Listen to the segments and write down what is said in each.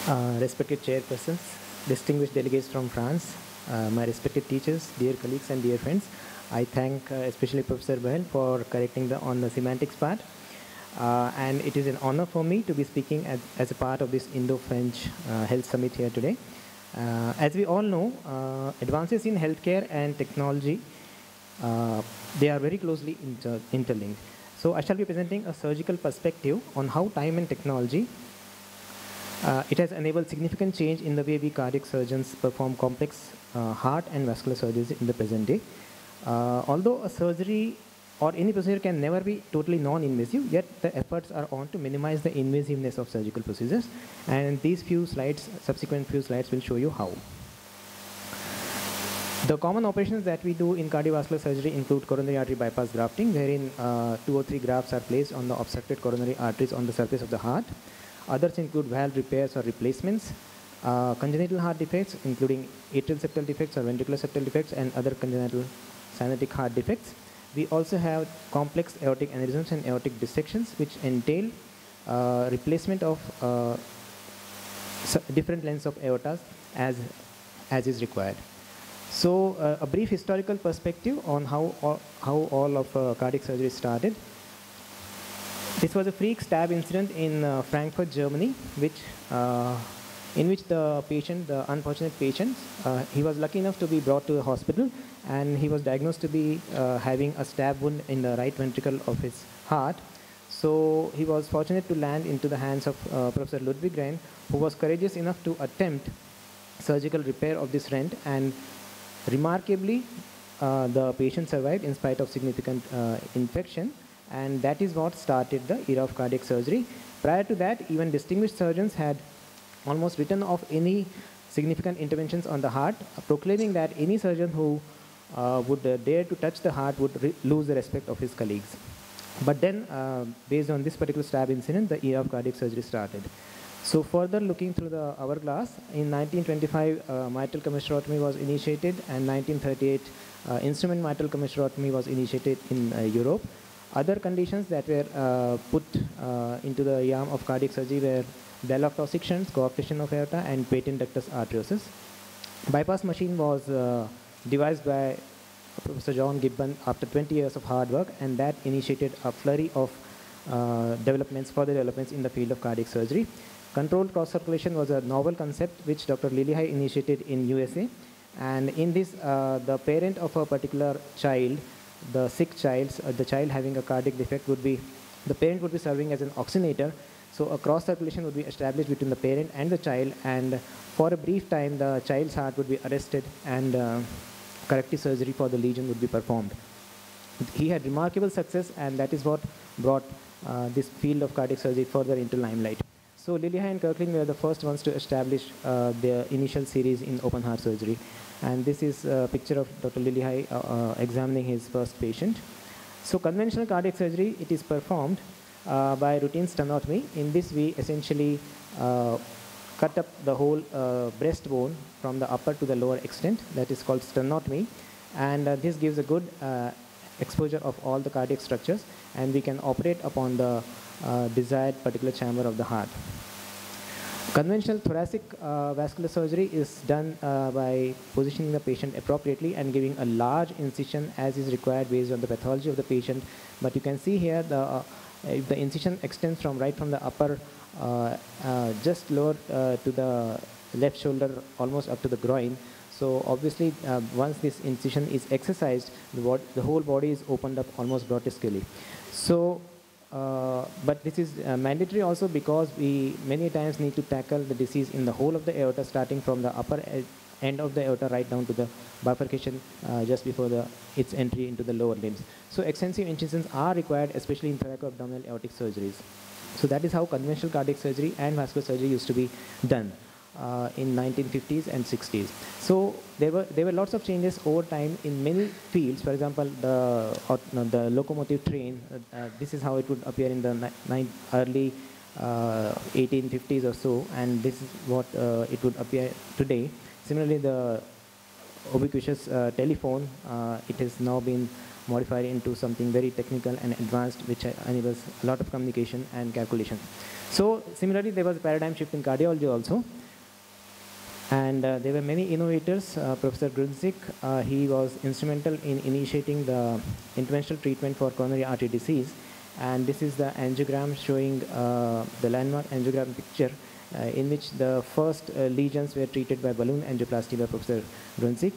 Respected chairpersons, distinguished delegates from France, my respected teachers, dear colleagues and dear friends, I thank especially Professor Bahl for correcting on the semantics part. And it is an honor for me to be speaking as a part of this Indo-French Health Summit here today. As we all know, advances in healthcare and technology, they are very closely interlinked. So I shall be presenting a surgical perspective on how time and technology it has enabled significant change in the way we cardiac surgeons perform complex heart and vascular surgeries in the present day. Although a surgery or any procedure can never be totally non-invasive, yet the efforts are on to minimize the invasiveness of surgical procedures. And these subsequent few slides will show you how. The common operations that we do in cardiovascular surgery include coronary artery bypass grafting, wherein 2 or 3 grafts are placed on the obstructed coronary arteries on the surface of the heart. Others include valve repairs or replacements, congenital heart defects, including atrial septal defects or ventricular septal defects, and other congenital cyanotic heart defects. We also have complex aortic aneurysms and aortic dissections, which entail replacement of different lengths of aortas as is required. So a brief historical perspective on how all of cardiac surgery started. This was a freak stab incident in Frankfurt, Germany, in which the unfortunate patient, he was lucky enough to be brought to the hospital, and he was diagnosed to be having a stab wound in the right ventricle of his heart. So he was fortunate to land into the hands of Professor Ludwig Rein, who was courageous enough to attempt surgical repair of this rent, and remarkably, the patient survived in spite of significant infection. And that is what started the era of cardiac surgery. Prior to that, even distinguished surgeons had almost written off any significant interventions on the heart, proclaiming that any surgeon who would dare to touch the heart would lose the respect of his colleagues. But then, based on this particular stab incident, the era of cardiac surgery started. So further looking through the hourglass, in 1925, mitral commissurotomy was initiated, and 1938, instrument mitral commissurotomy was initiated in Europe. Other conditions that were put into the realm of cardiac surgery were Bell-Octave shunts, coarctation of aorta, and patent ductus arteriosus. Bypass machine was devised by Professor John Gibbon after 20 years of hard work, and that initiated a flurry of further developments in the field of cardiac surgery. Controlled cross circulation was a novel concept which Dr. Lillehei initiated in USA, and in this, the parent of a particular child, the sick child, the child having a cardiac defect the parent would be serving as an oxygenator. So a cross circulation would be established between the parent and the child, and for a brief time the child's heart would be arrested, and corrective surgery for the lesion would be performed. He had remarkable success, and that is what brought this field of cardiac surgery further into limelight. So Lillehei and Kirkling were the first ones to establish their initial series in open heart surgery. And this is a picture of Dr. Lillehei examining his first patient. So conventional cardiac surgery, it is performed by routine sternotomy. In this, we essentially cut up the whole breastbone from the upper to the lower extent. That is called sternotomy. And this gives a good exposure of all the cardiac structures, and we can operate upon the desired particular chamber of the heart. Conventional thoracic vascular surgery is done by positioning the patient appropriately and giving a large incision as is required based on the pathology of the patient. But you can see here if the incision extends from the upper just lower to the left shoulder, almost up to the groin. So obviously, once this incision is exercised, the whole body is opened up almost grotesquely. So but this is mandatory also because we many times need to tackle the disease in the whole of the aorta, starting from the upper end of the aorta right down to the bifurcation just before its entry into the lower limbs. So extensive incisions are required, especially in thoracoabdominal aortic surgeries. So that is how conventional cardiac surgery and vascular surgery used to be done in 1950s and 60s. So there were lots of changes over time in many fields. For example, the locomotive train. This is how it would appear in the early 1850s or so, and this is what it would appear today. Similarly, the ubiquitous telephone, it has now been modify it into something very technical and advanced, which enables a lot of communication and calculation. So similarly, there was a paradigm shift in cardiology also. And there were many innovators. Professor Grunzik, he was instrumental in initiating the interventional treatment for coronary artery disease. And this is the angiogram showing the landmark angiogram picture in which the first lesions were treated by balloon angioplasty by Professor Grunzik.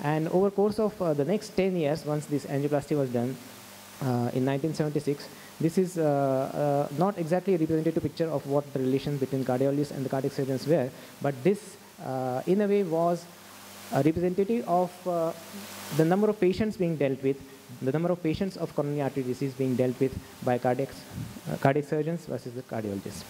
And over the course of the next 10 years, once this angioplasty was done in 1976, this is not exactly a representative picture of what the relation between cardiologists and the cardiac surgeons were, but this in a way was a representative of the number of patients being dealt with, the number of patients of coronary artery disease being dealt with by cardiac surgeons versus the cardiologists.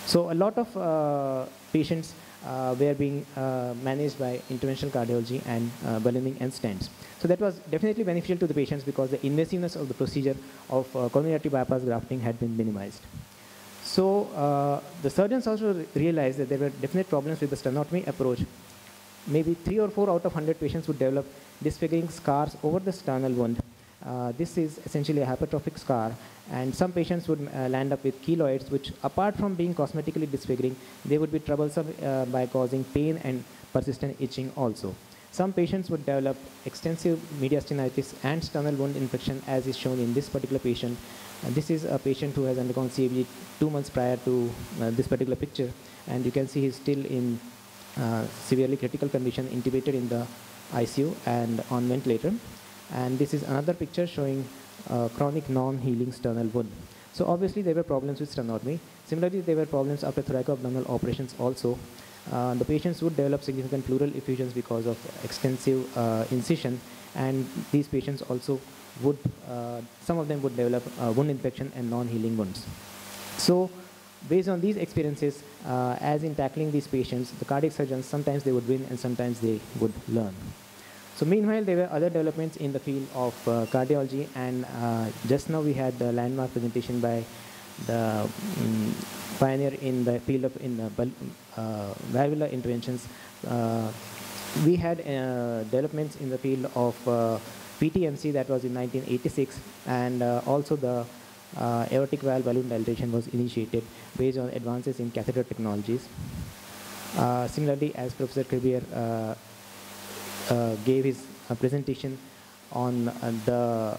So a lot of patients were being managed by interventional cardiology and ballooning and stents. So that was definitely beneficial to the patients because the invasiveness of the procedure of coronary artery bypass grafting had been minimized. So the surgeons also realized that there were definite problems with the sternotomy approach. Maybe 3 or 4 out of 100 patients would develop disfiguring scars over the sternal wound. This is essentially a hypertrophic scar, and some patients would land up with keloids, which apart from being cosmetically disfiguring, they would be troublesome by causing pain and persistent itching also. Some patients would develop extensive mediastinitis and sternal wound infection, as is shown in this particular patient. This is a patient who has undergone CABG 2 months prior to this particular picture, and you can see he's still in severely critical condition, intubated in the ICU and on ventilator. And this is another picture showing chronic non-healing sternal wound. So obviously there were problems with sternotomy. Similarly, there were problems after thoracoabdominal operations also. The patients would develop significant pleural effusions because of extensive incision, and these patients also would, some of them would develop wound infection and non-healing wounds. So based on these experiences, as in tackling these patients, the cardiac surgeons, sometimes they would win and sometimes they would learn. So meanwhile, there were other developments in the field of cardiology, and just now we had the landmark presentation by the pioneer in the field of valvular interventions. We had developments in the field of PTMC, that was in 1986, and also the aortic valve balloon dilatation was initiated based on advances in catheter technologies. Similarly, as Professor Kribier gave his presentation on the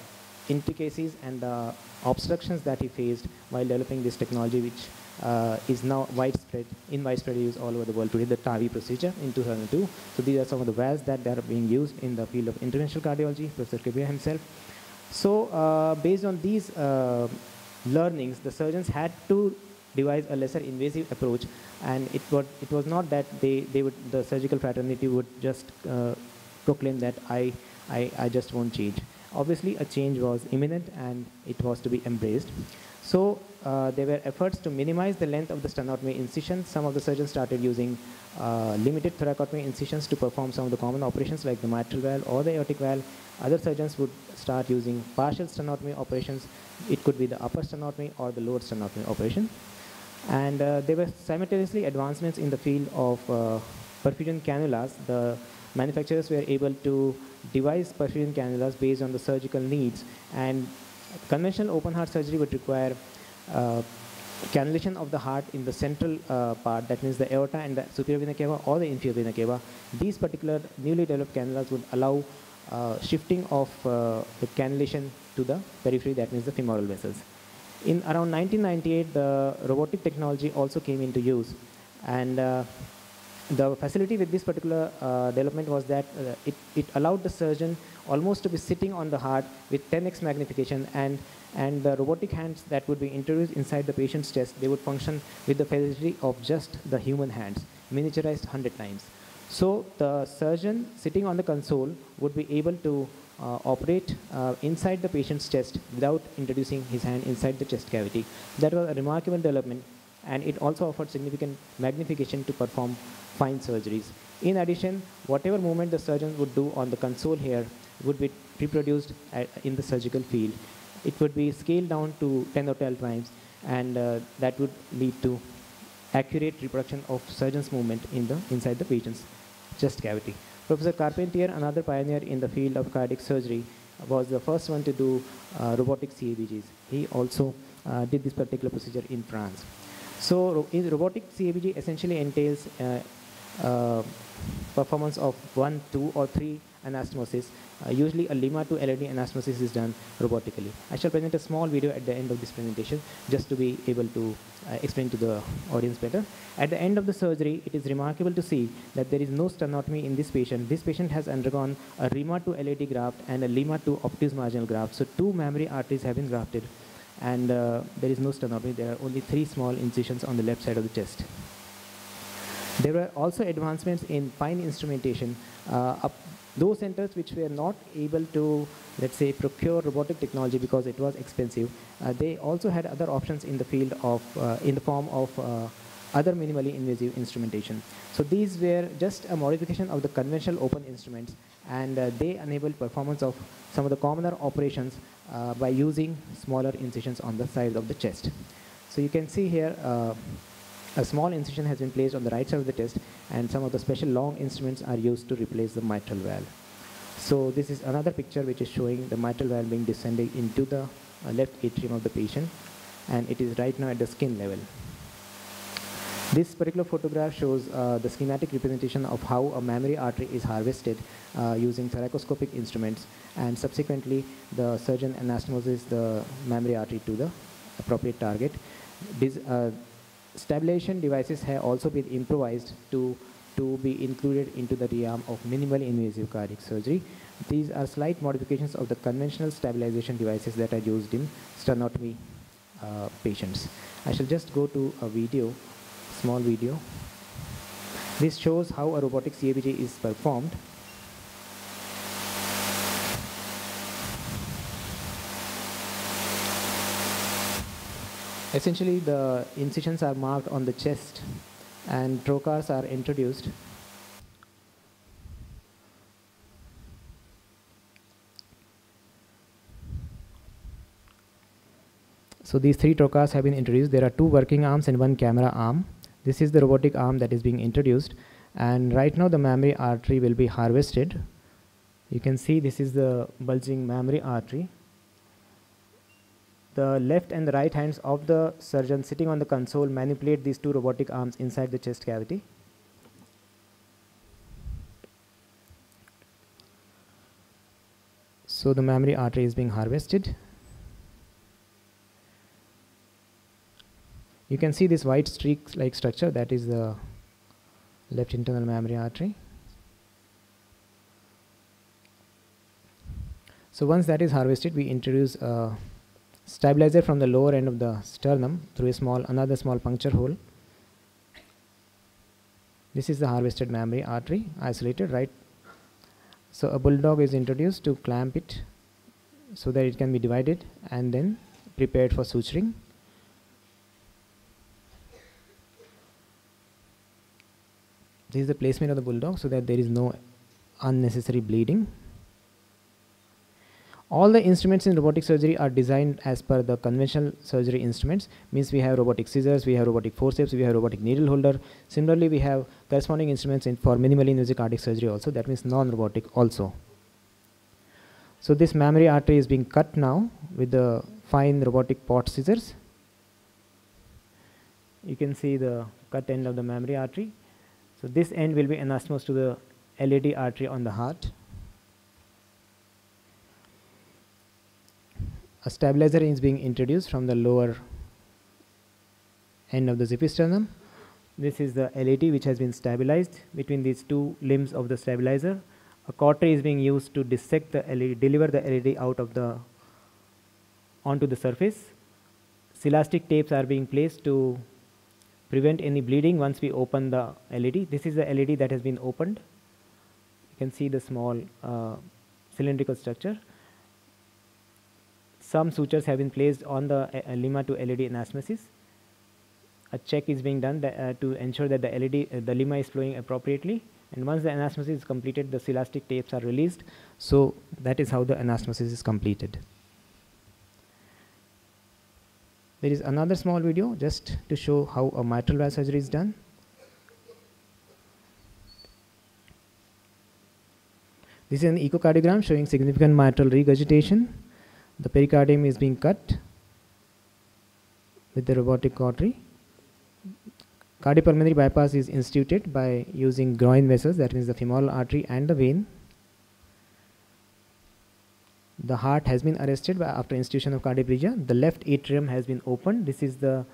intricacies and the obstructions that he faced while developing this technology, which is now widespread use all over the world today, the TAVI procedure in 2002. So these are some of the valves that are being used in the field of interventional cardiology, Professor Kribier himself. So based on these learnings, the surgeons had to devise a lesser invasive approach, and it was not that the surgical fraternity would just proclaim that I just won't change. Obviously, a change was imminent and it was to be embraced. So there were efforts to minimize the length of the sternotomy incision. Some of the surgeons started using limited thoracotomy incisions to perform some of the common operations like the mitral valve or the aortic valve. Other surgeons would start using partial sternotomy operations. It could be the upper sternotomy or the lower sternotomy operation. And there were simultaneously advancements in the field of perfusion cannulas. The manufacturers were able to devise perfusion cannulas based on the surgical needs, and conventional open heart surgery would require cannulation of the heart in the central part, that means the aorta and the superior vena cava or the inferior vena cava. These particular newly developed cannulas would allow shifting of the cannulation to the periphery, that means the femoral vessels. In around 1998, the robotic technology also came into use, and the facility with this particular development was that it allowed the surgeon almost to be sitting on the heart with 10x magnification, and the robotic hands that would be introduced inside the patient's chest, they would function with the facility of just the human hands, miniaturized 100 times. So the surgeon sitting on the console would be able to operate inside the patient's chest without introducing his hand inside the chest cavity. That was a remarkable development, and it also offered significant magnification to perform fine surgeries. In addition, whatever movement the surgeon would do on the console here would be reproduced in the surgical field. It would be scaled down to 10 or 12 times, and that would lead to accurate reproduction of surgeon's movement inside the patient's chest cavity. Professor Carpentier, another pioneer in the field of cardiac surgery, was the first one to do robotic CABGs. He also did this particular procedure in France. So in robotic CABG essentially entails performance of 1, 2, or 3 anastomosis. Usually a Lima to LED anastomosis is done robotically. I shall present a small video at the end of this presentation just to be able to explain to the audience better. At the end of the surgery, it is remarkable to see that there is no sternotomy in this patient. This patient has undergone a Lima to LED graft and a Lima to obtuse marginal graft. So 2 mammary arteries have been grafted, and there is no sternotomy. There are only 3 small incisions on the left side of the chest. There were also advancements in fine instrumentation. Those centers which were not able to, let's say, procure robotic technology because it was expensive, they also had other options in the field of, in the form of other minimally invasive instrumentation. So these were just a modification of the conventional open instruments, and they enabled performance of some of the commoner operations by using smaller incisions on the sides of the chest. So you can see here a small incision has been placed on the right side of the chest, and some of the special long instruments are used to replace the mitral valve. So this is another picture which is showing the mitral valve being descended into the left atrium of the patient, and it is right now at the skin level. This particular photograph shows the schematic representation of how a mammary artery is harvested using thoracoscopic instruments, and subsequently the surgeon anastomoses the mammary artery to the appropriate target. Stabilization devices have also been improvised to be included into the realm of minimally invasive cardiac surgery. These are slight modifications of the conventional stabilization devices that are used in sternotomy patients. I shall just go to a video, small video. This shows how a robotic CABG is performed. Essentially, the incisions are marked on the chest and trocars are introduced. So these 3 trocars have been introduced. There are 2 working arms and 1 camera arm. This is the robotic arm that is being introduced, and right now the mammary artery will be harvested. You can see this is the bulging mammary artery. The left and the right hands of the surgeon sitting on the console manipulate these 2 robotic arms inside the chest cavity. So the mammary artery is being harvested. You can see this white streak-like structure, that is the left internal mammary artery. So once that is harvested, we introduce a stabilizer from the lower end of the sternum through another small puncture hole. This is the harvested mammary artery, isolated, right? So a bulldog is introduced to clamp it so that it can be divided and then prepared for suturing. This is the placement of the bulldog so that there is no unnecessary bleeding. All the instruments in robotic surgery are designed as per the conventional surgery instruments. Means we have robotic scissors, we have robotic forceps, we have robotic needle holder. Similarly, we have corresponding instruments for minimally invasive cardiac surgery also. That means non-robotic also. So this mammary artery is being cut now with the fine robotic pot scissors. You can see the cut end of the mammary artery. So this end will be anastomosed to the LED artery on the heart. A stabilizer is being introduced from the lower end of the xiphisternum. This is the LED which has been stabilized between these 2 limbs of the stabilizer. A cautery is being used to dissect the LED, deliver the LED out of the onto the surface. Silastic tapes are being placed to prevent any bleeding once we open the LED. This is the LED that has been opened. You can see the small cylindrical structure. Some sutures have been placed on the Lima to LED anastomosis. A check is being done to ensure that the Lima is flowing appropriately. And once the anastomosis is completed, the silastic tapes are released. So that is how the anastomosis is completed. There is another small video just to show how a mitral valve surgery is done. This is an echocardiogram showing significant mitral regurgitation. The pericardium is being cut with the robotic cautery. Cardiopulmonary bypass is instituted by using groin vessels, that means the femoral artery and the vein. The heart has been arrested after institution of cardioplegia. The left atrium has been opened. This is the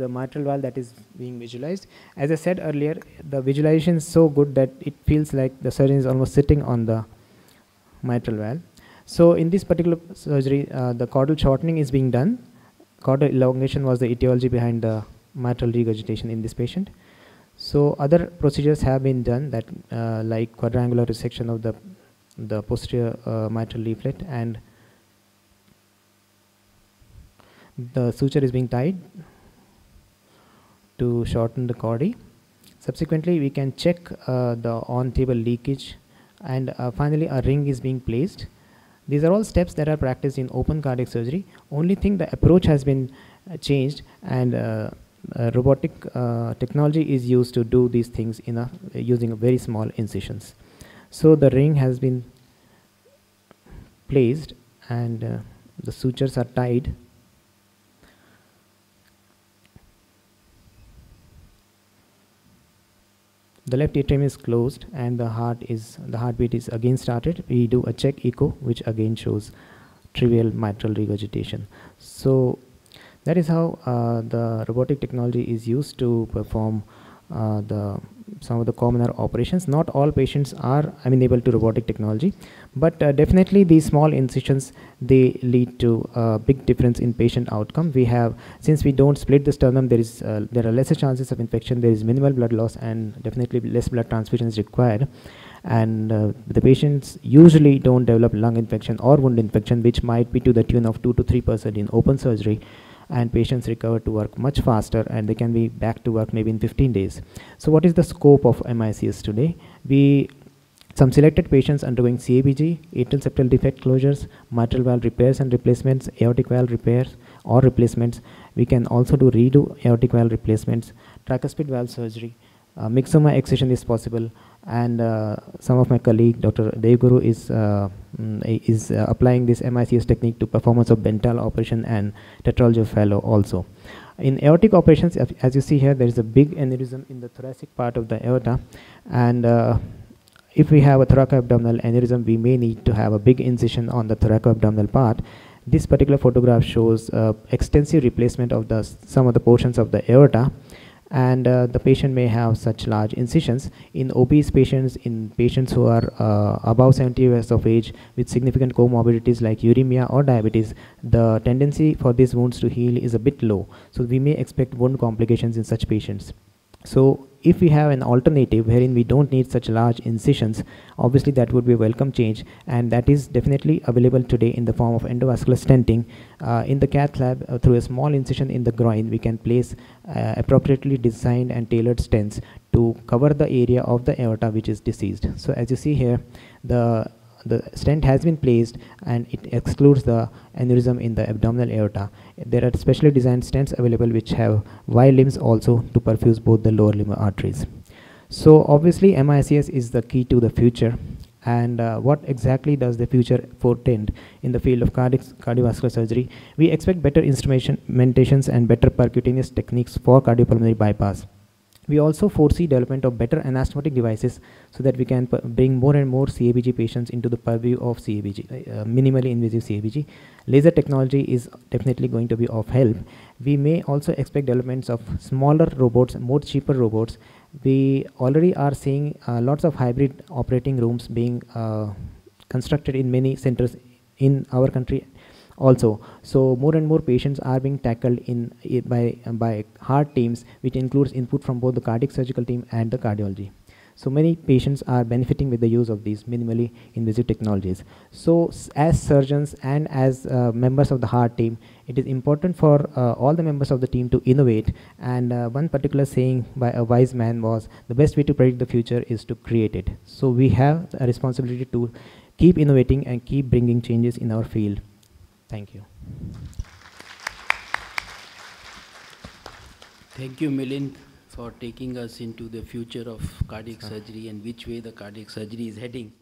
mitral valve that is being visualized. As I said earlier, the visualization is so good that it feels like the surgeon is almost sitting on the mitral valve. So in this particular surgery, the caudal shortening is being done. Caudal elongation was the etiology behind the mitral regurgitation in this patient. So other procedures have been done, that like quadrangular resection of the posterior mitral leaflet, and the suture is being tied to shorten the chordae. Subsequently, we can check the on-table leakage, and finally a ring is being placed. These are all steps that are practiced in open cardiac surgery. Only thing, the approach has been changed, and robotic technology is used to do these things in using very small incisions. So the ring has been placed, and the sutures are tied. The left atrium is closed, and the heartbeat is again started. We do a check echo, which again shows trivial mitral regurgitation. So that is how the robotic technology is used to perform some of the commoner operations. Not all patients are amenable to robotic technology, but definitely these small incisions, they lead to a big difference in patient outcome. Since we don't split the sternum, there are lesser chances of infection, there is minimal blood loss, and definitely less blood transfusion is required. And the patients usually don't develop lung infection or wound infection, which might be to the tune of 2 to 3% in open surgery, and patients recover to work much faster, and they can be back to work maybe in 15 days. So what is the scope of MICS today? Some selected patients undergoing CABG, atrial septal defect closures, mitral valve repairs and replacements, aortic valve repairs or replacements. We can also do redo aortic valve replacements, tricuspid valve surgery, myxoma excision is possible, and some of my colleague, Dr. Devguru, is applying this MICS technique to performance of Bentall operation and tetralogy of Fallot also. In aortic operations, as you see here, there is a big aneurysm in the thoracic part of the aorta, and if we have a thoracoabdominal aneurysm, we may need to have a big incision on the thoracoabdominal part. This particular photograph shows extensive replacement of some of the portions of the aorta, and the patient may have such large incisions. In obese patients, in patients who are above 70 years of age with significant comorbidities like uremia or diabetes, the tendency for these wounds to heal is a bit low. So we may expect wound complications in such patients. So if we have an alternative wherein we don't need such large incisions, obviously that would be a welcome change, and that is definitely available today in the form of endovascular stenting. In the cath lab, through a small incision in the groin, we can place appropriately designed and tailored stents to cover the area of the aorta which is diseased. So as you see here, the stent has been placed, and it excludes the aneurysm in the abdominal aorta. There are specially designed stents available which have Y limbs also to perfuse both the lower limb arteries. So obviously MICS is the key to the future, and what exactly does the future portend in the field of cardiovascular surgery? We expect better instrumentations and better percutaneous techniques for cardiopulmonary bypass. We also foresee development of better anastomotic devices so that we can bring more and more CABG patients into the purview of CABG, minimally invasive CABG. Laser technology is definitely going to be of help. We may also expect developments of smaller robots, more cheaper robots. We already are seeing lots of hybrid operating rooms being constructed in many centers in our country also. So more and more patients are being tackled by heart teams, which includes input from both the cardiac surgical team and the cardiology. So many patients are benefiting with the use of these minimally invasive technologies. So as surgeons and as members of the heart team, it is important for all the members of the team to innovate. And one particular saying by a wise man was, the best way to predict the future is to create it. So we have a responsibility to keep innovating and keep bringing changes in our field. Thank you. Thank you, Milind, for taking us into the future of cardiac surgery and which way the cardiac surgery is heading.